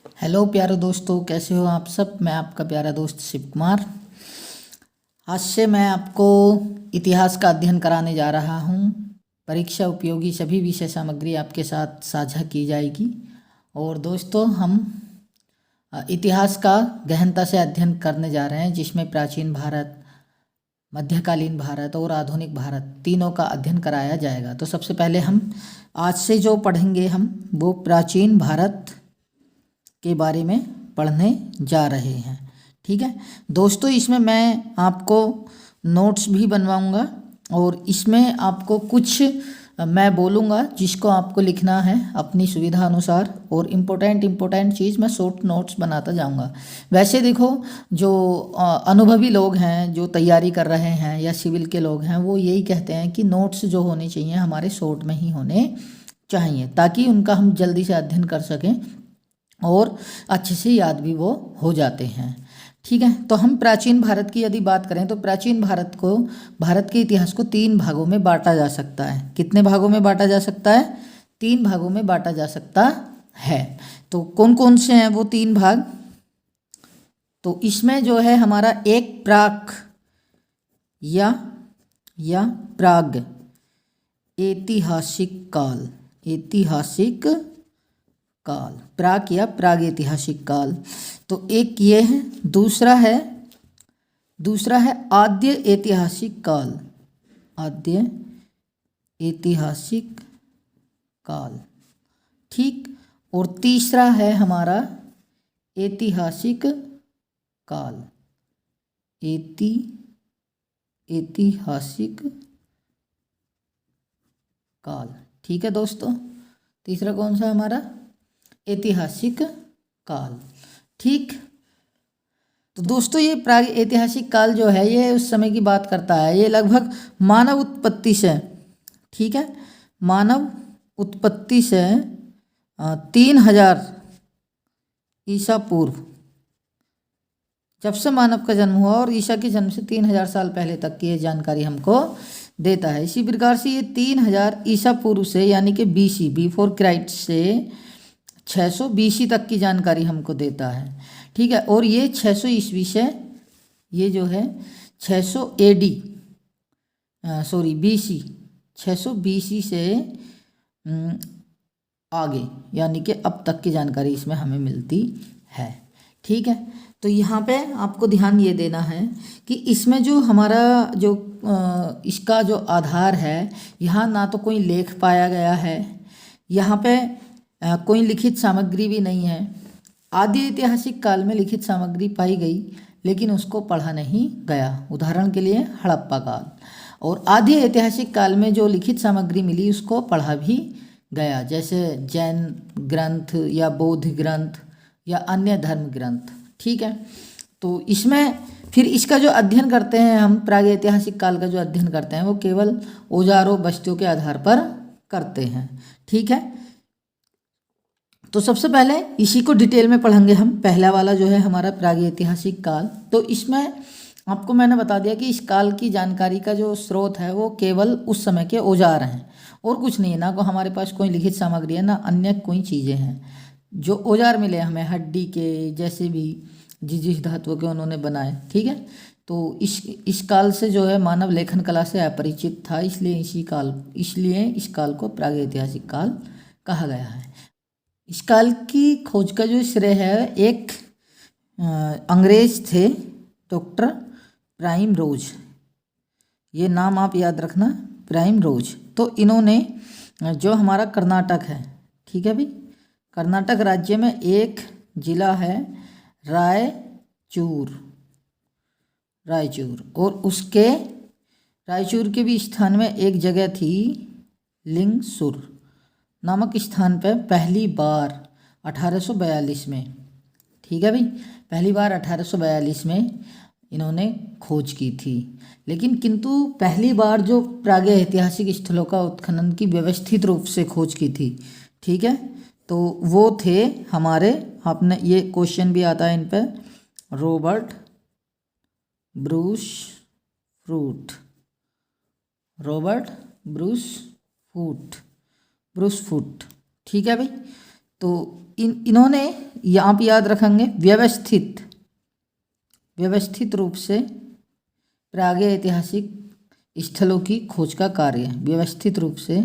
Hello प्यारे दोस्तों, कैसे हो आप सब। मैं आपका प्यारा दोस्त शिव कुमार। आज से मैं आपको इतिहास का अध्ययन कराने जा रहा हूँ। परीक्षा उपयोगी सभी विषय सामग्री आपके साथ साझा की जाएगी। और दोस्तों, हम इतिहास का गहनता से अध्ययन करने जा रहे हैं, जिसमें प्राचीन भारत, मध्यकालीन भारत और आधुनिक भारत तीनों का अध्ययन कराया जाएगा। तो सबसे पहले हम आज से जो पढ़ेंगे हम वो प्राचीन भारत के बारे में पढ़ने जा रहे हैं। ठीक है दोस्तों, इसमें मैं आपको नोट्स भी बनवाऊंगा और इसमें आपको कुछ मैं बोलूँगा जिसको आपको लिखना है अपनी सुविधा अनुसार, और इम्पोर्टेंट चीज़ मैं शॉर्ट नोट्स बनाता जाऊंगा। वैसे देखो, जो अनुभवी लोग हैं, जो तैयारी कर रहे हैं या सिविल के लोग हैं, वो यही कहते हैं कि नोट्स जो होने चाहिए हमारे शॉर्ट में ही होने चाहिए, ताकि उनका हम जल्दी से अध्ययन कर सकें और अच्छे से याद भी वो हो जाते हैं। ठीक है, तो हम प्राचीन भारत की यदि बात करें तो प्राचीन भारत के इतिहास को 3 भागों में बांटा जा सकता है। कितने भागों में बांटा जा सकता है? 3 भागों में बांटा जा सकता है। तो कौन कौन से हैं वो 3 भाग? तो इसमें जो है हमारा एक प्राक या प्राग ऐतिहासिक काल, ऐतिहासिक काल, प्राक या प्रागैतिहासिक काल। तो एक ये है। दूसरा है आद्य ऐतिहासिक काल, आद्य ऐतिहासिक काल। ठीक। और तीसरा है हमारा ऐतिहासिक काल, ऐतिहासिक काल। ठीक है दोस्तों, तीसरा कौन सा हमारा? ऐतिहासिक काल। ठीक। तो दोस्तों, ये प्राग ऐतिहासिक काल जो है ये उस समय की बात करता है। ये लगभग मानव उत्पत्ति से, ठीक है, मानव उत्पत्ति से 3000 ईसा पूर्व, जब से मानव का जन्म हुआ, और ईसा के जन्म से 3000 साल पहले तक की ये जानकारी हमको देता है। इसी प्रकार से ये 3000 ईसा पूर्व से, यानी कि बीसी, बिफोर क्राइस्ट से 600 बीसी तक की जानकारी हमको देता है। ठीक है, और ये 600 ईस्वी से, ये जो है 600 एडी, सॉरी बीसी, 600 बीसी से आगे, यानी कि अब तक की जानकारी इसमें हमें मिलती है। ठीक है, तो यहाँ पे आपको ध्यान ये देना है कि इसमें जो हमारा जो इसका जो आधार है, यहाँ ना तो कोई लेख पाया गया है, यहाँ पे कोई लिखित सामग्री भी नहीं है। आदि ऐतिहासिक काल में लिखित सामग्री पाई गई, लेकिन उसको पढ़ा नहीं गया। उदाहरण के लिए हड़प्पा काल। और आदि ऐतिहासिक काल में जो लिखित सामग्री मिली उसको पढ़ा भी गया, जैसे जैन ग्रंथ या बौद्ध ग्रंथ या अन्य धर्म ग्रंथ। ठीक है, तो इसमें फिर इसका जो अध्ययन करते हैं हम, प्रागैतिहासिक काल का जो अध्ययन करते हैं वो केवल औजारों वस्तुओं के आधार पर करते हैं। ठीक है, तो सबसे पहले इसी को डिटेल में पढ़ेंगे हम। पहला वाला जो है हमारा प्रागैतिहासिक काल, तो इसमें आपको मैंने बता दिया कि इस काल की जानकारी का जो स्रोत है वो केवल उस समय के औजार हैं और कुछ नहीं है। ना को हमारे पास कोई लिखित सामग्री है, ना अन्य कोई चीज़ें हैं। जो औजार मिले हमें हड्डी के, जैसे भी जिस धातुओं के उन्होंने बनाए। ठीक है, तो इस काल से जो है मानव लेखन कला से अपरिचित था, इसलिए इस काल को प्रागैतिहासिक काल कहा गया है। इस काल की खोज का जो श्रेय है एक अंग्रेज थे, डॉक्टर प्राइम रोज। ये नाम आप याद रखना, प्राइम रोज। तो इन्होंने जो हमारा कर्नाटक है, ठीक है भाई, कर्नाटक राज्य में एक जिला है रायचूर, और उसके रायचूर के भी स्थान में एक जगह थी लिंगसुर नामक स्थान पर पहली बार 1842 में, ठीक है भाई, पहली बार 1842 में इन्होंने खोज की थी। लेकिन किंतु पहली बार जो प्रागैतिहासिक स्थलों का उत्खनन की व्यवस्थित रूप से खोज की थी, ठीक है, तो वो थे हमारे, आपने ये क्वेश्चन भी आता है इन पर, रॉबर्ट ब्रूस फूट, ठीक है भाई। तो इन्होंने यहाँ पे याद रखेंगे व्यवस्थित रूप से प्रागैतिहासिक स्थलों की खोज का कार्य, व्यवस्थित रूप से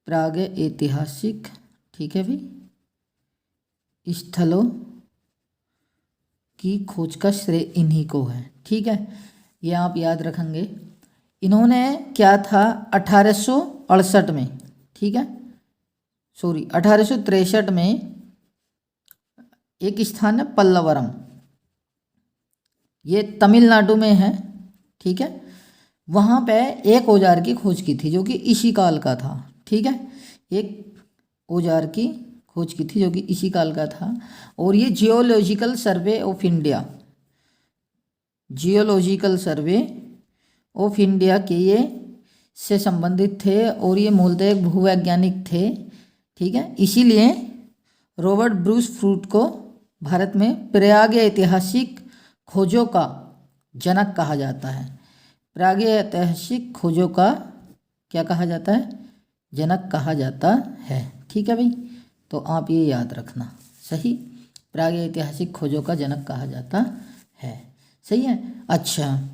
प्रागैतिहासिक, ठीक है भाई, स्थलों की खोज का श्रेय इन्हीं को है, ठीक है। ये आप याद रखेंगे। इन्होंने क्या था 1868 में, ठीक है, सॉरी 1863 में एक स्थान है पल्लवरम, ये तमिलनाडु में है, ठीक है। वहाँ पे एक औजार की खोज की थी जो कि इसी काल का था, ठीक है। एक औजार की खोज की थी जो कि इसी काल का था। और ये geological survey of India, geological survey of India के ये से संबंधित थे और ये मूलतः एक भूवैज्ञानिक थे, ठीक है। इसीलिए रॉबर्ट ब्रूस फ्रूट को भारत में प्रागैतिहासिक खोजों का जनक कहा जाता है। प्रागैतिहासिक खोजों का क्या कहा जाता है? जनक कहा जाता है, ठीक है भाई। तो आप ये याद रखना, सही, प्रागैतिहासिक खोजों का जनक कहा जाता है, सही है। अच्छा,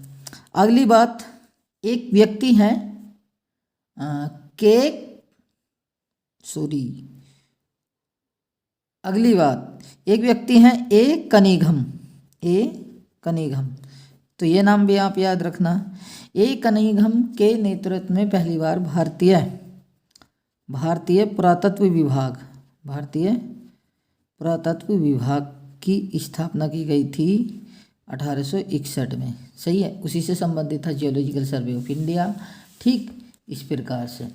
अगली बात, एक व्यक्ति है अगली बात, एक व्यक्ति है ए कनिघम, तो ये नाम भी आप याद रखना। ए कनिघम के नेतृत्व में पहली बार भारतीय पुरातत्व विभाग की स्थापना की गई थी 1861 में, सही है। उसी से संबंधित था जियोलॉजिकल सर्वे ऑफ इंडिया, ठीक इस प्रकार से।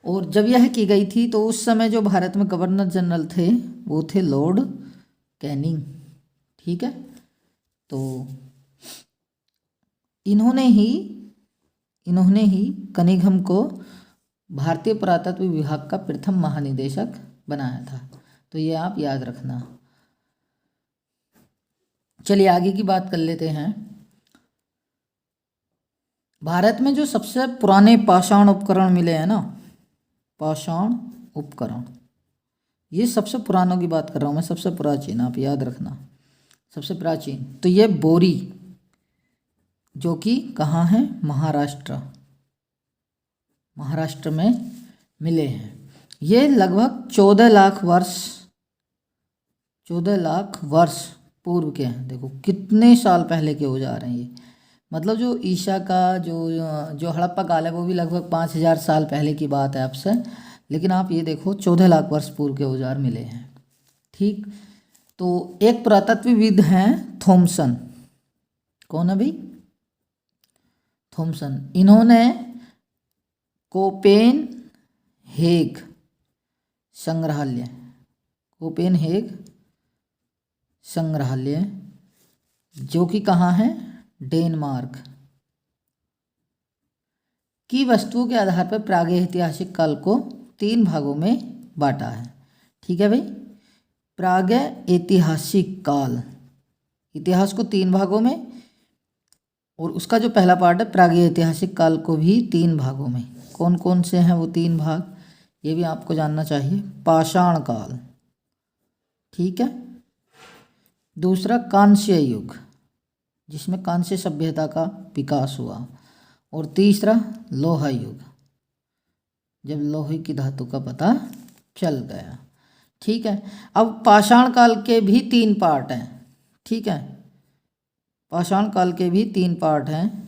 और जब यह की गई थी तो उस समय जो भारत में गवर्नर जनरल थे वो थे लॉर्ड कैनिंग, ठीक है। तो इन्होंने ही कनिघम को भारतीय पुरातत्व विभाग का प्रथम महानिदेशक बनाया था, तो ये आप याद रखना। चलिए आगे की बात कर लेते हैं। भारत में जो सबसे पुराने पाषाण उपकरण मिले हैं ना, पाषाण उपकरण, ये सबसे पुरानों की बात कर रहा हूँ मैं, सबसे प्राचीन, आप याद रखना, सबसे प्राचीन। तो ये बोरी, जो कि कहाँ है? महाराष्ट्र में मिले हैं। ये लगभग 14 लाख वर्ष पूर्व के हैं। देखो कितने साल पहले के औजार हैं ये, मतलब जो ईसा का जो हड़प्पा काल है वो भी लगभग 5000 साल पहले की बात है आपसे, लेकिन आप ये देखो 14 लाख वर्ष पूर्व के औजार मिले हैं, ठीक। तो एक पुरातत्वविद हैं थॉमसन, कौन है भाई? थॉमसन। इन्होंने कोपेनहेग संग्रहालय जो कि कहाँ है? डेनमार्क, की वस्तुओं के आधार पर प्रागैतिहासिक काल को 3 भागों में बांटा है, ठीक है भाई। प्रागैतिहासिक काल, इतिहास को 3 भागों में, और उसका जो पहला पार्ट है प्रागैतिहासिक काल को भी 3 भागों में। कौन कौन से हैं वो 3 भाग, ये भी आपको जानना चाहिए। पाषाण काल, ठीक है, दूसरा कांस्य युग जिसमें कांस्य सभ्यता का विकास हुआ, और तीसरा लोहा युग जब लोहे की धातु का पता चल गया, ठीक है। अब पाषाण काल के भी 3 पार्ट हैं, ठीक है, पाषाण काल के भी 3 पार्ट हैं।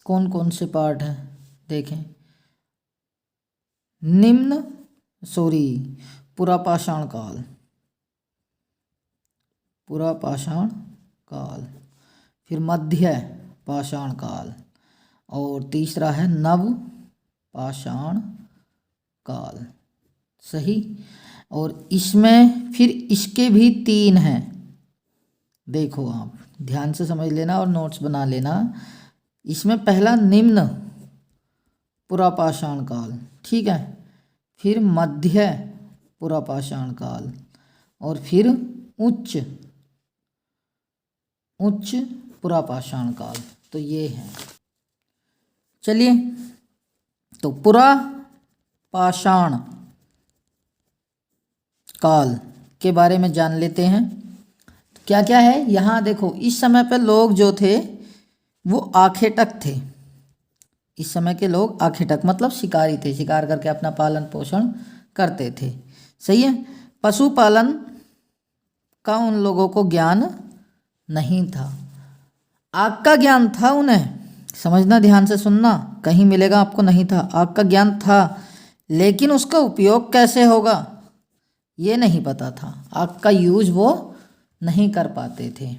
कौन कौन से पार्ट हैं देखें। पुरापाषाण काल, फिर मध्य पाषाण काल, और तीसरा है नव पाषाण काल, सही। और इसमें फिर इसके भी 3 हैं, देखो आप ध्यान से समझ लेना और नोट्स बना लेना। इसमें पहला निम्न पुरापाषाण काल, ठीक है, फिर मध्य पुरापाषाण काल, और फिर उच्च पुरापाषाण काल, तो ये है। चलिए, तो पुरापाषाण काल के बारे में जान लेते हैं। क्या क्या है यहाँ देखो, इस समय पे लोग जो थे वो आखेटक थे। इस समय के लोग आखेटक मतलब शिकारी थे, शिकार करके अपना पालन पोषण करते थे। सही है। पशुपालन का उन लोगों को ज्ञान नहीं था। आग का ज्ञान था उन्हें, समझना ध्यान से सुनना, कहीं मिलेगा आपको नहीं था। आग का ज्ञान था लेकिन उसका उपयोग कैसे होगा ये नहीं पता था। आग का यूज वो नहीं कर पाते थे।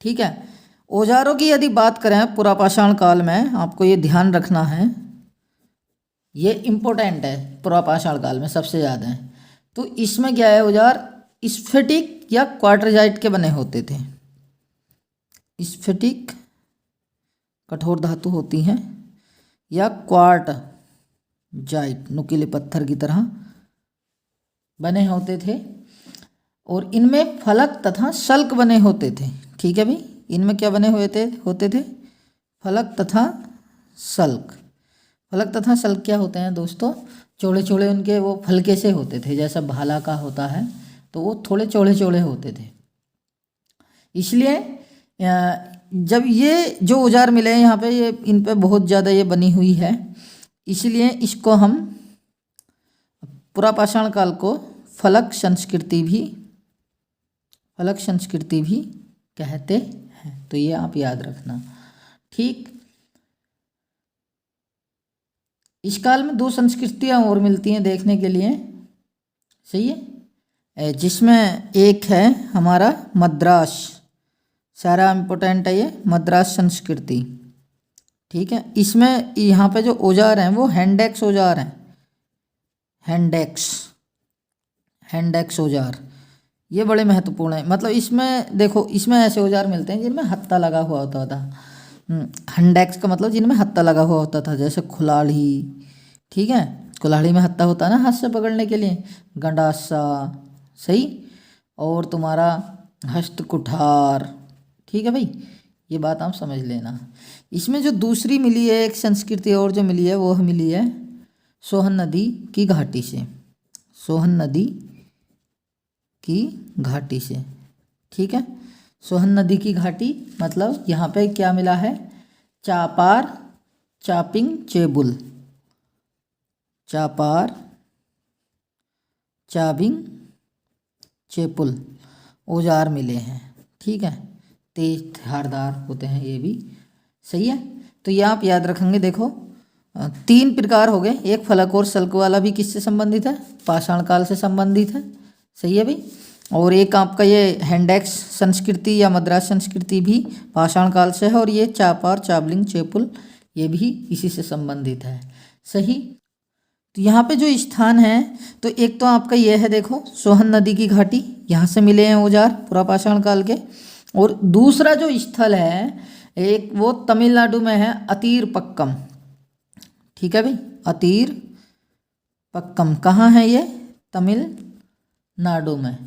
ठीक है। औजारों की यदि बात करें पुरापाषाण काल में, आपको ये ध्यान रखना है, ये इम्पोर्टेंट है, पुरापाषाण काल में सबसे ज़्यादा है। तो इसमें क्या है, औजार स्फटिक या क्वार्टरजाइट के बने होते थे। स्फटिक कठोर धातु होती हैं या क्वार्टजाइट नुकीले पत्थर की तरह बने होते थे, और इनमें फलक तथा शल्क बने होते थे। ठीक है भाई, इनमें क्या बने हुए होते थे, फलक तथा शल्क। फलक तथा शल्क क्या होते हैं दोस्तों, चौड़े चौड़े उनके वो फलके से होते थे, जैसा भाला का होता है तो वो थोड़े चौड़े चौड़े होते थे। इसलिए जब ये जो औजार मिले हैं यहाँ पे, ये इन पे बहुत ज़्यादा ये बनी हुई है, इसलिए इसको हम पुरापाषाण काल को फलक संस्कृति भी कहते हैं। तो ये आप याद रखना। ठीक। इस काल में दो संस्कृतियाँ और मिलती हैं देखने के लिए। सही है। जिसमें एक है हमारा मद्रास, सारा इम्पोर्टेंट है ये, मद्रास संस्कृति। ठीक है। इसमें यहाँ पे जो औजार हैं वो हैंडेक्स औजार हैं। हैंडेक्स औजार ये बड़े महत्वपूर्ण है। मतलब इसमें देखो, इसमें ऐसे औजार मिलते हैं जिनमें हत्ता लगा हुआ होता था। हैंडेक्स का मतलब जिनमें हत्ता लगा हुआ होता था, जैसे कुल्हाड़ी। ठीक है, कुल्हाड़ी में हत्ता होता है ना हाथ से पकड़ने के लिए, गंडासा। सही। और तुम्हारा हस्त कुठार। ठीक है भाई, ये बात आप समझ लेना। इसमें जो दूसरी मिली है एक संस्कृति और जो मिली है, वो मिली है सोहन नदी की घाटी से। सोहन नदी की घाटी से। ठीक है। सोहन नदी की घाटी मतलब यहाँ पे क्या मिला है, चापार, चापिंग, चेबुल। चापार, चाबिंग, चेपुल औजार मिले हैं। ठीक है। तेज धारदार होते हैं ये भी। सही है। तो ये आप याद रखेंगे। देखो, तीन प्रकार हो गए। एक फलक और शल्क वाला भी किससे संबंधित है, पाषाण काल से संबंधित है। सही है भाई। और एक आपका ये हैंडेक्स संस्कृति या मद्रास संस्कृति भी पाषाण काल से है, और ये चापार, चाबलिंग, चेपुल ये भी इसी से संबंधित है। सही। तो यहाँ पे जो स्थान है, तो एक तो आपका ये है, देखो सोहन नदी की घाटी, यहाँ से मिले हैं औजार पुरापाषाण काल के। और दूसरा जो स्थल है एक, वो तमिलनाडु में है, अतीर पक्कम। ठीक है भाई, अतीर पक्कम कहाँ है ये, तमिलनाडु में।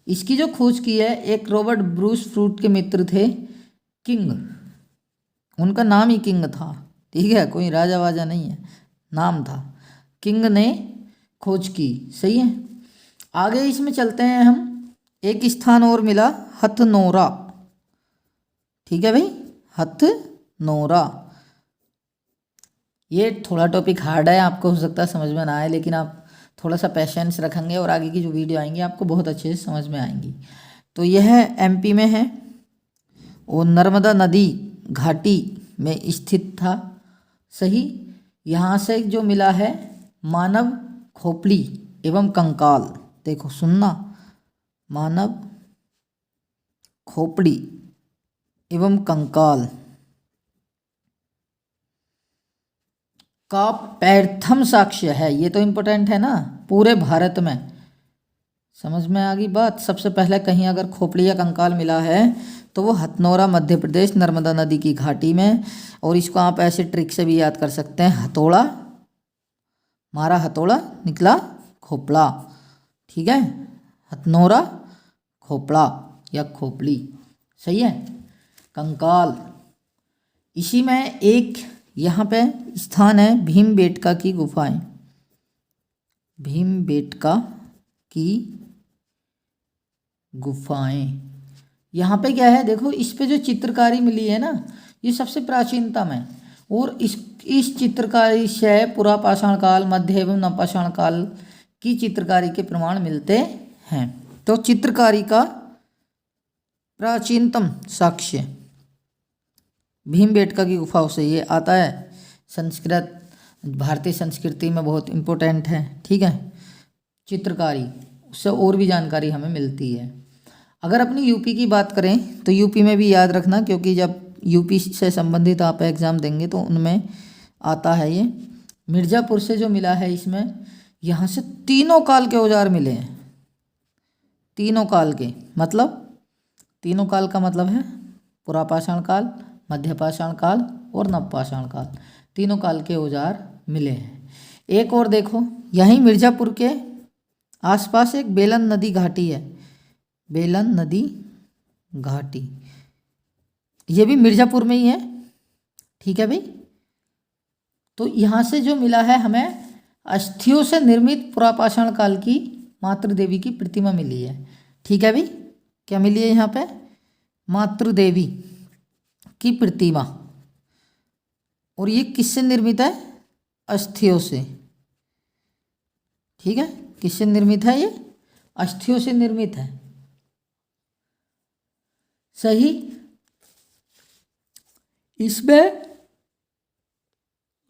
इसकी जो खोज की है एक रॉबर्ट ब्रूस फ्रूट के मित्र थे, किंग। उनका नाम ही किंग था। ठीक है, कोई राजा वाजा नहीं है, नाम था। किंग ने खोज की। सही है। आगे इसमें चलते हैं हम। एक स्थान और मिला, हथनोरा। ठीक है भाई, हथनोरा। ये थोड़ा टॉपिक हार्ड है, आपको हो सकता है समझ में ना आए, लेकिन आप थोड़ा सा पेशेंस रखेंगे और आगे की जो वीडियो आएंगी आपको बहुत अच्छे से समझ में आएंगी। तो यह एमपी में है और नर्मदा नदी घाटी में स्थित था। सही। यहाँ से जो मिला है मानव खोपड़ी एवं कंकाल। देखो सुनना, मानव खोपड़ी एवं कंकाल का प्रथम साक्ष्य है। ये तो इम्पोर्टेंट है ना, पूरे भारत में। समझ में आ गई बात। सबसे पहले कहीं अगर खोपड़ी या कंकाल मिला है तो वो हथनोरा मध्य प्रदेश नर्मदा नदी की घाटी में। और इसको आप ऐसे ट्रिक से भी याद कर सकते हैं, हथौड़ा मारा, हथौड़ा निकला खोपड़ा। ठीक है, हथनोरा खोपड़ा या खोपड़ी। सही है। कंकाल, इसी में एक यहाँ पे स्थान है भीमबेटका की गुफाएं। भीमबेटका की गुफाएं। यहाँ पे क्या है देखो, इस पे जो चित्रकारी मिली है ना, ये सबसे प्राचीनतम है। और इस चित्रकारी से पुरापाषाण काल, मध्य एवं नवपाषाण काल की चित्रकारी के प्रमाण मिलते हैं। तो चित्रकारी का प्राचीनतम साक्ष्य भीमबेटका की गुफाओं से ये आता है। संस्कृत भारतीय संस्कृति में बहुत इम्पोर्टेंट है, ठीक है। चित्रकारी, उससे और भी जानकारी हमें मिलती है। अगर अपनी यूपी की बात करें तो यूपी में भी याद रखना, क्योंकि जब यूपी से संबंधित आप एग्ज़ाम देंगे तो उनमें आता है ये। मिर्ज़ापुर से जो मिला है, इसमें यहाँ से तीनों काल के औजार मिले हैं। तीनों काल के मतलब, तीनों काल का मतलब है पुरापाषाण काल, मध्यपाषाण काल और नवपाषाण काल, तीनों काल के औजार मिले हैं। एक और देखो, यहीं मिर्ज़ापुर के आसपास एक बेलन नदी घाटी है, बेलन नदी घाटी, ये भी मिर्ज़ापुर में ही है, ठीक है भाई। तो यहाँ से जो मिला है हमें, अस्थियों से निर्मित पुरापाषाण काल की मातृ देवी की प्रतिमा मिली है, ठीक है भाई। क्या मिली है यहाँ पे? मातृ देवी की प्रतिमा। और ये किससे निर्मित है? अस्थियों से, ठीक है। किससे निर्मित है ये? अस्थियों से निर्मित है, सही। इसमें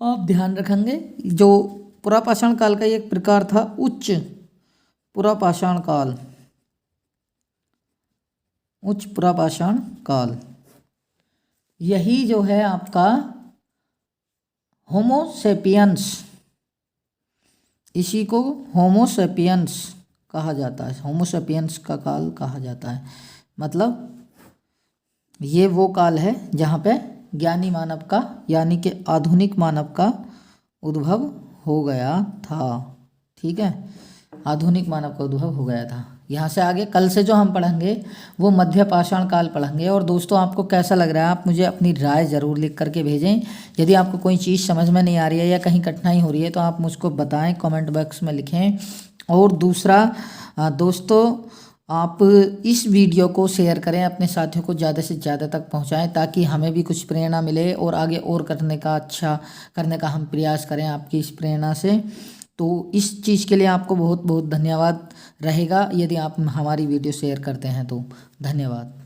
आप ध्यान रखेंगे, जो पुरापाषाण काल का एक प्रकार था उच्च पुरापाषाण काल, उच्च पुरापाषाण काल, यही जो है आपका होमोसेपियंस, इसी को होमोसेपियंस कहा जाता है, होमोसेपियंस का काल कहा जाता है। मतलब ये वो काल है जहाँ पे ज्ञानी मानव का, यानी कि आधुनिक मानव का उद्भव हो गया था, ठीक है। आधुनिक मानव का उद्भव हो गया था। यहाँ से आगे कल से जो हम पढ़ेंगे वो मध्य पाषाण काल पढ़ेंगे। और दोस्तों, आपको कैसा लग रहा है, आप मुझे अपनी राय ज़रूर लिख करके भेजें। यदि आपको कोई चीज़ समझ में नहीं आ रही है या कहीं कठिनाई हो रही है तो आप मुझको बताएं, कमेंट बॉक्स में लिखें। और दूसरा दोस्तों, आप इस वीडियो को शेयर करें, अपने साथियों को ज़्यादा से ज़्यादा तक पहुंचाएं, ताकि हमें भी कुछ प्रेरणा मिले और आगे और करने का, अच्छा करने का हम प्रयास करें आपकी इस प्रेरणा से। तो इस चीज़ के लिए आपको बहुत बहुत धन्यवाद रहेगा, यदि आप हमारी वीडियो शेयर करते हैं तो। धन्यवाद।